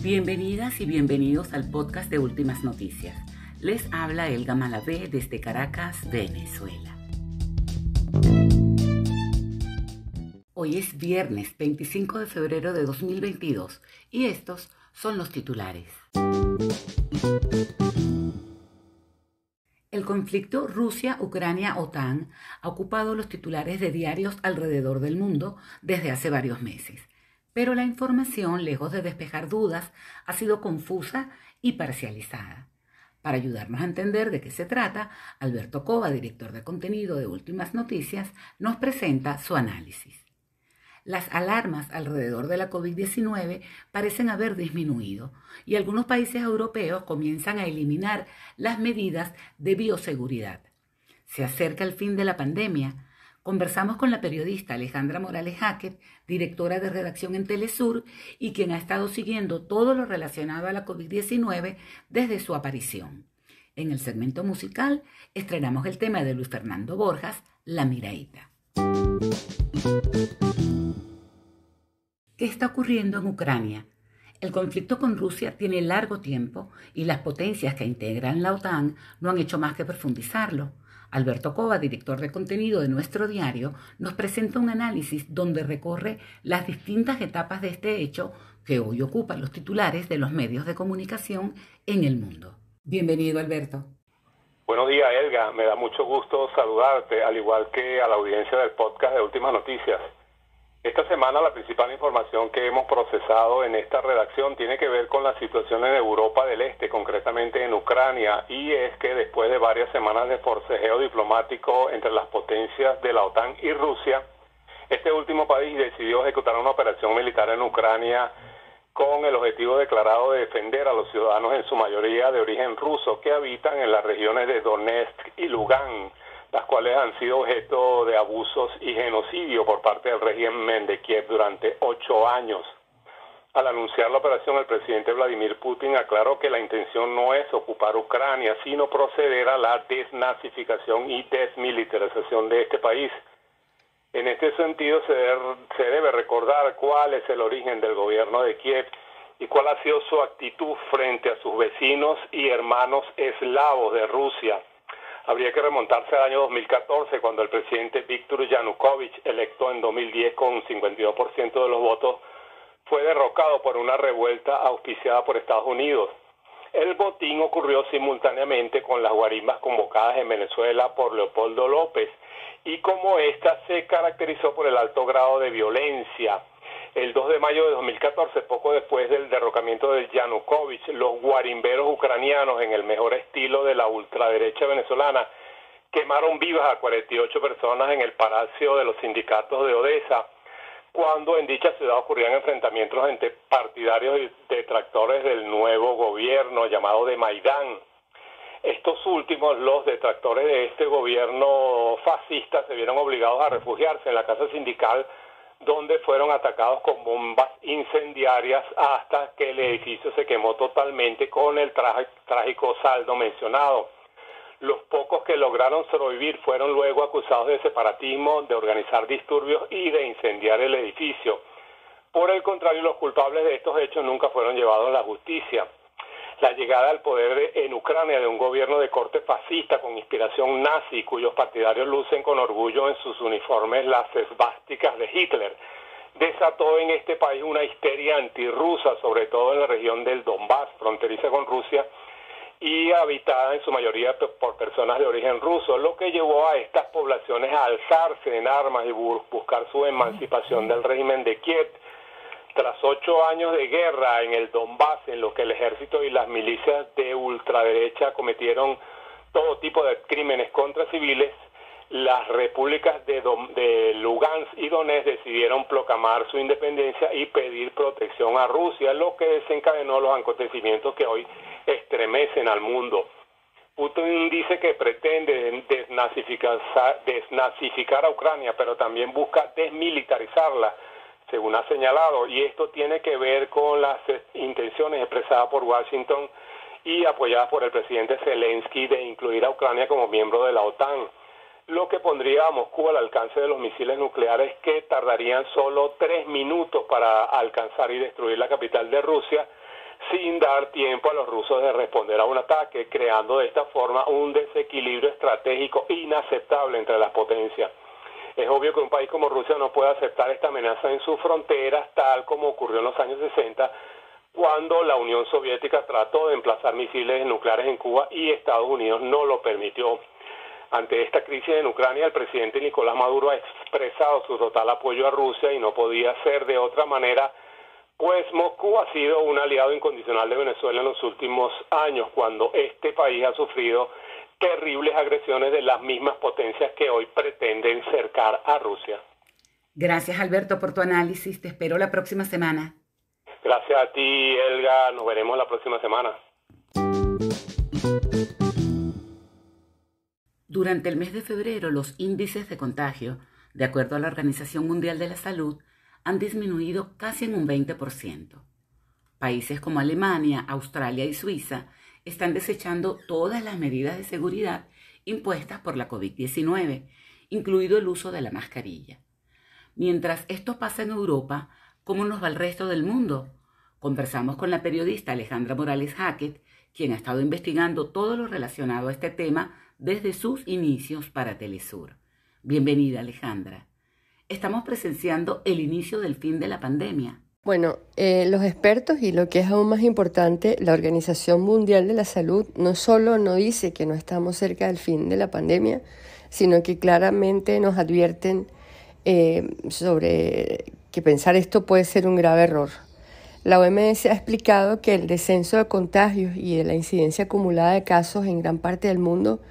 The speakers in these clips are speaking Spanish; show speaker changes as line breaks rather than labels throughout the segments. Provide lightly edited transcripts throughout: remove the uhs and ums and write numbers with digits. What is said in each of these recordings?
Bienvenidas y bienvenidos al podcast de Últimas Noticias. Les habla Elga Malavé desde Caracas, Venezuela. Hoy es viernes 25 de febrero de 2022 y estos son los titulares. El conflicto Rusia-Ucrania-OTAN ha ocupado los titulares de diarios alrededor del mundo desde hace varios meses. Pero la información, lejos de despejar dudas, ha sido confusa y parcializada. Para ayudarnos a entender de qué se trata, Alberto Cova, director de contenido de Últimas Noticias, nos presenta su análisis. Las alarmas alrededor de la COVID-19 parecen haber disminuido y algunos países europeos comienzan a eliminar las medidas de bioseguridad. Se acerca el fin de la pandemia. Conversamos con la periodista Alejandra Morales Hackett, directora de redacción en Telesur y quien ha estado siguiendo todo lo relacionado a la COVID-19 desde su aparición. En el segmento musical estrenamos el tema de Luis Fernando Borjas, La Miraíta. ¿Qué está ocurriendo en Ucrania? El conflicto con Rusia tiene largo tiempo y las potencias que integran la OTAN no han hecho más que profundizarlo. Alberto Cova, director de contenido de nuestro diario, nos presenta un análisis donde recorre las distintas etapas de este hecho que hoy ocupan los titulares de los medios de comunicación en el mundo. Bienvenido, Alberto.
Buenos días, Elga. Me da mucho gusto saludarte, al igual que a la audiencia del podcast de Últimas Noticias. Esta semana la principal información que hemos procesado en esta redacción tiene que ver con la situación en Europa del Este, concretamente en Ucrania, y es que después de varias semanas de forcejeo diplomático entre las potencias de la OTAN y Rusia, este último país decidió ejecutar una operación militar en Ucrania con el objetivo declarado de defender a los ciudadanos en su mayoría de origen ruso que habitan en las regiones de Donetsk y Lugansk, las cuales han sido objeto de abusos y genocidio por parte del régimen de Kiev durante 8 años. Al anunciar la operación, el presidente Vladimir Putin aclaró que la intención no es ocupar Ucrania, sino proceder a la desnazificación y desmilitarización de este país. En este sentido, se debe recordar cuál es el origen del gobierno de Kiev y cuál ha sido su actitud frente a sus vecinos y hermanos eslavos de Rusia. Habría que remontarse al año 2014, cuando el presidente Viktor Yanukovych, electo en 2010 con 52% de los votos, fue derrocado por una revuelta auspiciada por Estados Unidos. El botín ocurrió simultáneamente con las guarimbas convocadas en Venezuela por Leopoldo López, y como ésta se caracterizó por el alto grado de violencia. El 2 de mayo de 2014, poco después del derrocamiento de Yanukovych, los guarimberos ucranianos, en el mejor estilo de la ultraderecha venezolana, quemaron vivas a 48 personas en el Palacio de los Sindicatos de Odessa, cuando en dicha ciudad ocurrían enfrentamientos entre partidarios y detractores del nuevo gobierno llamado de Maidán. Estos últimos, los detractores de este gobierno fascista, se vieron obligados a refugiarse en la casa sindical, donde fueron atacados con bombas incendiarias hasta que el edificio se quemó totalmente con el trágico saldo mencionado. Los pocos que lograron sobrevivir fueron luego acusados de separatismo, de organizar disturbios y de incendiar el edificio. Por el contrario, los culpables de estos hechos nunca fueron llevados a la justicia. La llegada al poder en Ucrania de un gobierno de corte fascista con inspiración nazi, cuyos partidarios lucen con orgullo en sus uniformes las esvásticas de Hitler, desató en este país una histeria antirrusa, sobre todo en la región del Donbass, fronteriza con Rusia, y habitada en su mayoría por personas de origen ruso, lo que llevó a estas poblaciones a alzarse en armas y buscar su emancipación del régimen de Kiev. Tras 8 años de guerra en el Donbass, en lo que el ejército y las milicias de ultraderecha cometieron todo tipo de crímenes contra civiles, las repúblicas de Lugansk y Donetsk decidieron proclamar su independencia y pedir protección a Rusia, lo que desencadenó los acontecimientos que hoy estremecen al mundo. Putin dice que pretende desnazificar a Ucrania, pero también busca desmilitarizarla, según ha señalado, y esto tiene que ver con las intenciones expresadas por Washington y apoyadas por el presidente Zelensky de incluir a Ucrania como miembro de la OTAN, lo que pondría a Moscú al alcance de los misiles nucleares que tardarían solo 3 minutos para alcanzar y destruir la capital de Rusia, sin dar tiempo a los rusos de responder a un ataque, creando de esta forma un desequilibrio estratégico inaceptable entre las potencias. Es obvio que un país como Rusia no puede aceptar esta amenaza en sus fronteras, tal como ocurrió en los años 60, cuando la Unión Soviética trató de emplazar misiles nucleares en Cuba y Estados Unidos no lo permitió. Ante esta crisis en Ucrania, el presidente Nicolás Maduro ha expresado su total apoyo a Rusia y no podía ser de otra manera, pues Moscú ha sido un aliado incondicional de Venezuela en los últimos años, cuando este país ha sufrido terribles agresiones de las mismas potencias que hoy pretenden cercar a Rusia.
Gracias, Alberto, por tu análisis. Te espero la próxima semana.
Gracias a ti, Elga. Nos veremos la próxima semana.
Durante el mes de febrero, los índices de contagio, de acuerdo a la Organización Mundial de la Salud, han disminuido casi en un 20%. Países como Alemania, Australia y Suiza están desechando todas las medidas de seguridad impuestas por la COVID-19, incluido el uso de la mascarilla. Mientras esto pasa en Europa, ¿cómo nos va el resto del mundo? Conversamos con la periodista Alejandra Morales Hackett, quien ha estado investigando todo lo relacionado a este tema desde sus inicios para Telesur. Bienvenida, Alejandra. Estamos presenciando el inicio del fin de la pandemia.
Bueno, los expertos y lo que es aún más importante, la Organización Mundial de la Salud no solo no dice que no estamos cerca del fin de la pandemia, sino que claramente nos advierten sobre que pensar esto puede ser un grave error. La OMS ha explicado que el descenso de contagios y de la incidencia acumulada de casos en gran parte del mundo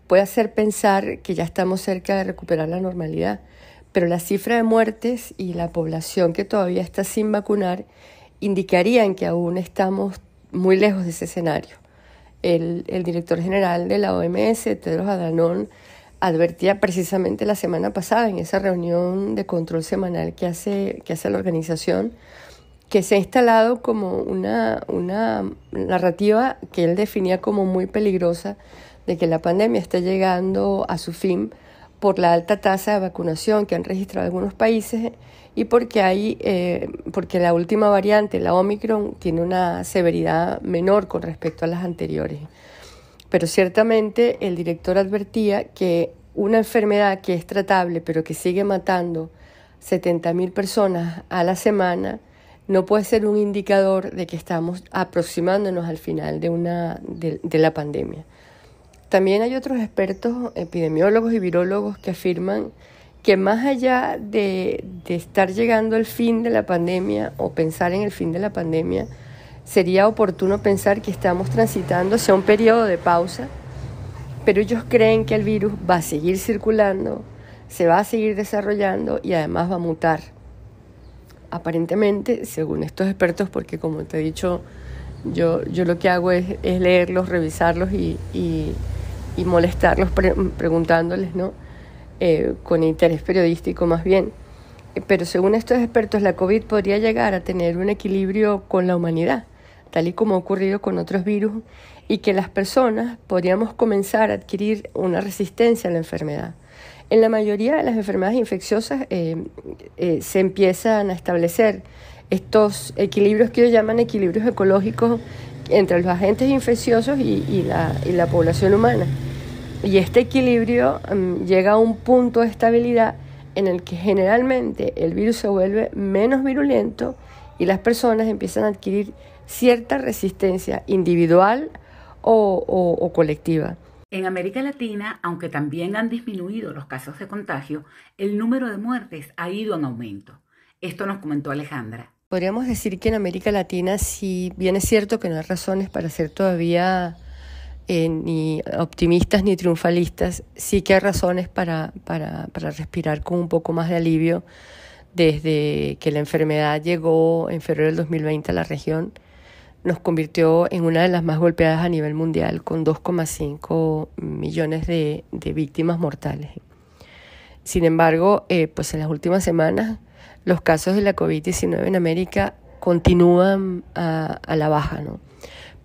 puede hacer pensar que ya estamos cerca de recuperar la normalidad, pero la cifra de muertes y la población que todavía está sin vacunar indicarían que aún estamos muy lejos de ese escenario. El director general de la OMS, Tedros Adhanom, advertía precisamente la semana pasada en esa reunión de control semanal que hace la organización, que se ha instalado como una narrativa que él definía como muy peligrosa de que la pandemia está llegando a su fin por la alta tasa de vacunación que han registrado algunos países y porque la última variante, la Omicron, tiene una severidad menor con respecto a las anteriores. Pero ciertamente el director advertía que una enfermedad que es tratable pero que sigue matando 70.000 personas a la semana no puede ser un indicador de que estamos aproximándonos al final de la pandemia. También hay otros expertos, epidemiólogos y virólogos, que afirman que más allá de estar llegando al fin de la pandemia o pensar en el fin de la pandemia, sería oportuno pensar que estamos transitando hacia un periodo de pausa, pero ellos creen que el virus va a seguir circulando, se va a seguir desarrollando y además va a mutar. Aparentemente, según estos expertos, porque como te he dicho, yo lo que hago es leerlos, revisarlos y molestarlos preguntándoles, ¿no? Con interés periodístico más bien. Pero según estos expertos, la COVID podría llegar a tener un equilibrio con la humanidad, tal y como ha ocurrido con otros virus, y que las personas podríamos comenzar a adquirir una resistencia a la enfermedad. En la mayoría de las enfermedades infecciosas se empiezan a establecer estos equilibrios que ellos llaman equilibrios ecológicos entre los agentes infecciosos y la población humana. Y este equilibrio llega a un punto de estabilidad en el que generalmente el virus se vuelve menos virulento y las personas empiezan a adquirir cierta resistencia individual o colectiva.
En América Latina, aunque también han disminuido los casos de contagio, el número de muertes ha ido en aumento. Esto nos comentó Alejandra.
Podríamos decir que en América Latina, si bien es cierto que no hay razones para ser todavía ni optimistas ni triunfalistas, sí que hay razones para respirar con un poco más de alivio desde que la enfermedad llegó en febrero del 2020 a la región. Nos convirtió en una de las más golpeadas a nivel mundial, con 2,5 millones de víctimas mortales. Sin embargo, pues en las últimas semanas los casos de la COVID-19 en América continúan a la baja, ¿no?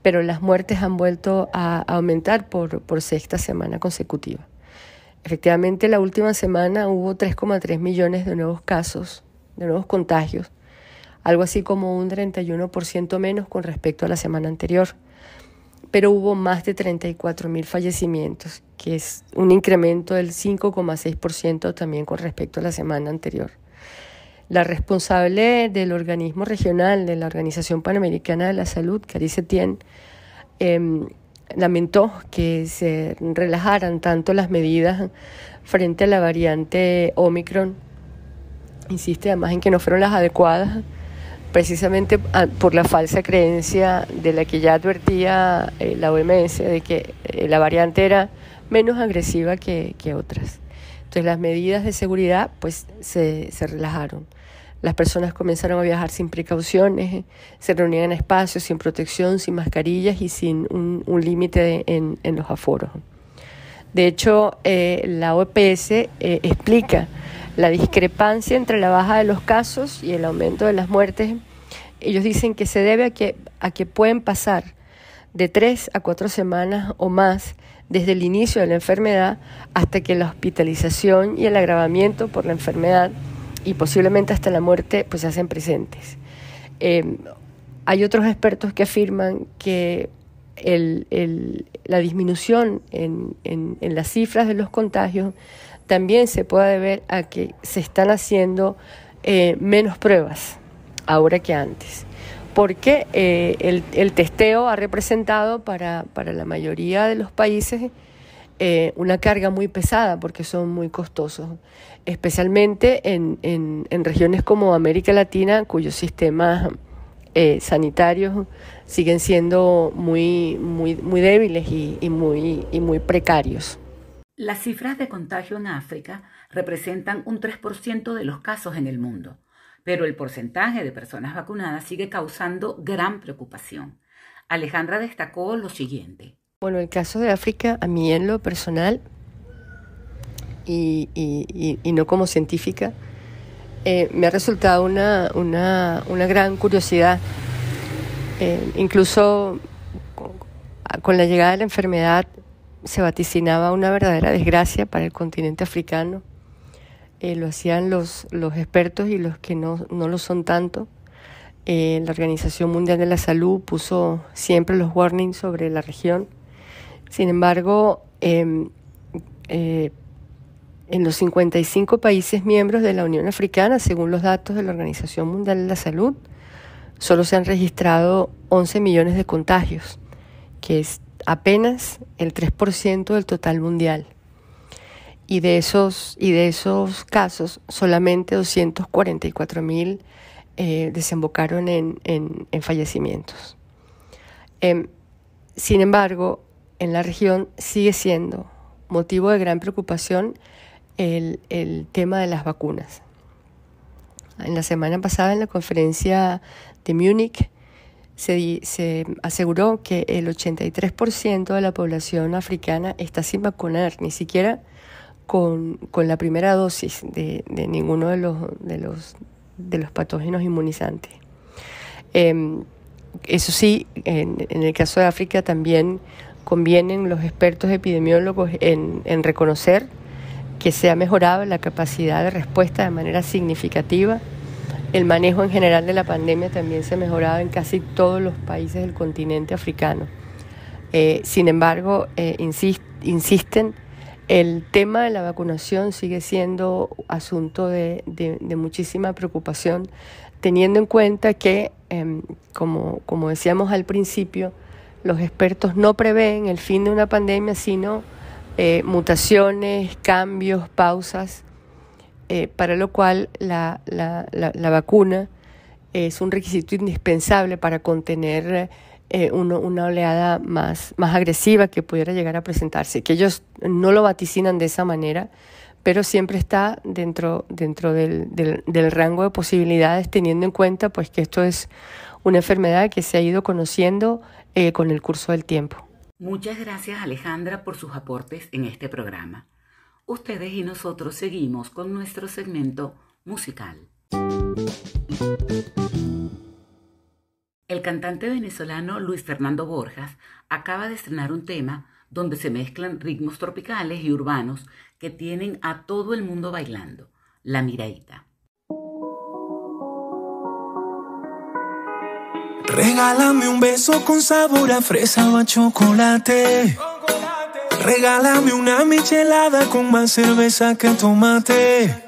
Pero las muertes han vuelto a aumentar por sexta semana consecutiva. Efectivamente, la última semana hubo 3,3 millones de nuevos casos, de nuevos contagios, algo así como un 31% menos con respecto a la semana anterior. Pero hubo más de 34.000 fallecimientos, que es un incremento del 5,6% también con respecto a la semana anterior. La responsable del organismo regional de la Organización Panamericana de la Salud, Carrie Setien, lamentó que se relajaran tanto las medidas frente a la variante Omicron. Insiste además en que no fueron las adecuadas, precisamente por la falsa creencia de la que ya advertía la OMS de que la variante era menos agresiva que otras. Entonces las medidas de seguridad pues se relajaron. Las personas comenzaron a viajar sin precauciones, se reunían en espacios sin protección, sin mascarillas y sin un límite en los aforos. De hecho, la OPS explica la discrepancia entre la baja de los casos y el aumento de las muertes. Ellos dicen que se debe a que pueden pasar de 3 a 4 semanas o más desde el inicio de la enfermedad hasta que la hospitalización y el agravamiento por la enfermedad y posiblemente hasta la muerte pues se hacen presentes. Hay otros expertos que afirman que la disminución en las cifras de los contagios también se puede deber a que se están haciendo menos pruebas ahora que antes, porque el testeo ha representado para la mayoría de los países una carga muy pesada porque son muy costosos, especialmente en regiones como América Latina, cuyos sistemas sanitarios siguen siendo muy débiles y muy precarios.
Las cifras de contagio en África representan un 3% de los casos en el mundo, pero el porcentaje de personas vacunadas sigue causando gran preocupación. Alejandra destacó lo siguiente.
Bueno, el caso de África, a mí en lo personal y no como científica, me ha resultado una gran curiosidad. Incluso con la llegada de la enfermedad se vaticinaba una verdadera desgracia para el continente africano. Lo hacían los expertos y los que no lo son tanto. La Organización Mundial de la Salud puso siempre los warnings sobre la región. Sin embargo, en los 55 países miembros de la Unión Africana, según los datos de la Organización Mundial de la Salud, solo se han registrado 11 millones de contagios, que es apenas el 3% del total mundial. Y de esos casos, solamente 244.000 desembocaron en fallecimientos. Sin embargo, en la región sigue siendo motivo de gran preocupación el tema de las vacunas. En la semana pasada, en la conferencia de Múnich, se aseguró que el 83% de la población africana está sin vacunar, ni siquiera con la primera dosis de ninguno de los patógenos inmunizantes. Eso sí, en el caso de África también convienen los expertos epidemiólogos en reconocer que se ha mejorado la capacidad de respuesta de manera significativa. El manejo en general de la pandemia también se ha mejorado en casi todos los países del continente africano. Sin embargo, insisten, el tema de la vacunación sigue siendo asunto de muchísima preocupación, teniendo en cuenta que, como decíamos al principio, los expertos no prevén el fin de una pandemia, sino mutaciones, cambios, pausas, para lo cual la vacuna es un requisito indispensable para contener una oleada más agresiva que pudiera llegar a presentarse, que ellos no lo vaticinan de esa manera, pero siempre está dentro del rango de posibilidades, teniendo en cuenta pues que esto es una enfermedad que se ha ido conociendo con el curso del tiempo.
Muchas gracias, Alejandra, por sus aportes en este programa. Ustedes y nosotros seguimos con nuestro segmento musical. El cantante venezolano Luis Fernando Borjas acaba de estrenar un tema donde se mezclan ritmos tropicales y urbanos que tienen a todo el mundo bailando, La Miraíta.
Regálame un beso con sabor a fresa o a chocolate. Regálame una michelada con más cerveza que tomate.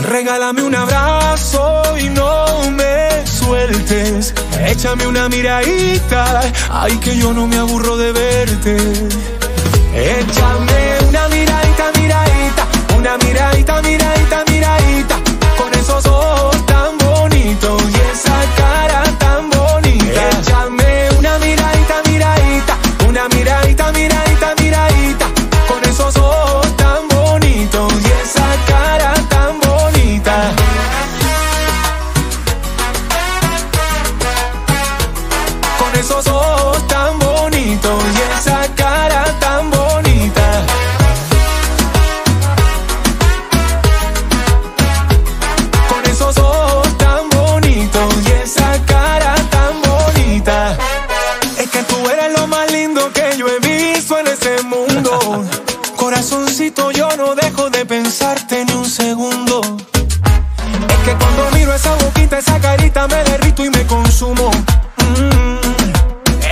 Regálame un abrazo y no me sueltes. Échame una miradita, ay que yo no me aburro de verte. Échame una miradita, miradita, una miradita, miradita, miradita, con esos ojos tan bonitos y esa cara tan bonita. Échame una miradita, miradita, una miradita, miradita, miradita, con esos ojos tan bonitos y esa cara tan bonita. Con esos ojos tan bonitos y esa cara tan bonita. Con esos ojos tan bonitos y esa cara tan bonita. Es que tú eres lo más lindo que yo he visto en este mundo. Corazoncito, yo no dejo de pensarte ni un segundo. Es que cuando miro esa boquita, esa carita, me derrito y me consumo.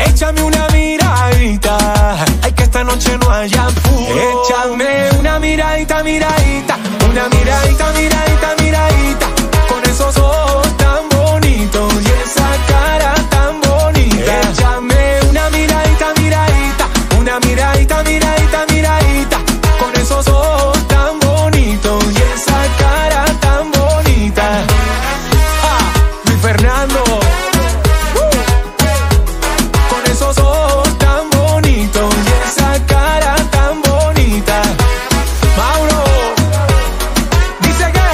Échame una miradita, ay que esta noche no haya apuro. Échame una miradita, miradita, una miradita, miradita, miradita, con esos ojos tan bonitos y esa cara tan bonita. Échame una miradita, miradita, una miradita, miradita, miradita, con esos ojos tan bonitos y esa cara tan bonita. Luis Fernando. Con esos ojos tan bonitos y esa cara tan bonita. Mauro dice que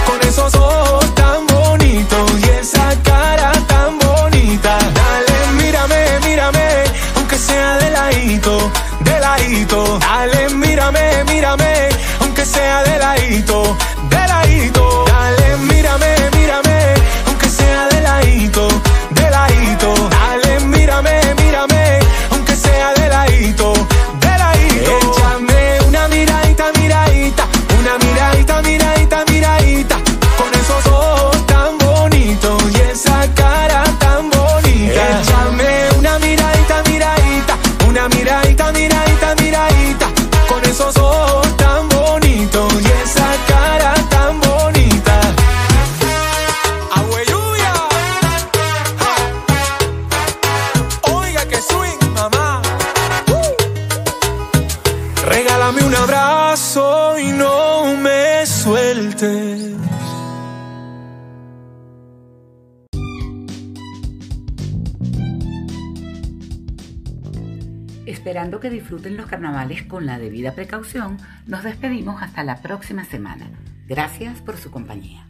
con esos ojos tan bonitos y esa cara tan bonita. Dale, mírame, mírame, aunque sea de ladito, de ladito. Dale, mírame, mírame, aunque sea de ladito, de ladito. Dale, mírame, mírame, aunque sea de ladito, de ladito. Dale, mírame, mírame, aunque sea de ladito, de ladito. Échame una miradita, miradita, una miradita, miradita, miradita, con esos ojos tan bonitos y esa cara tan bonita. Échame una miradita, miradita, una miradita, miradita, miradita, con esos ojos tan bonitos y esa cara tan bonita. Agua lluvia. Oiga que swing, mamá. Regálame un abrazo y no me sueltes.
Esperando que disfruten los carnavales con la debida precaución, nos despedimos hasta la próxima semana. Gracias por su compañía.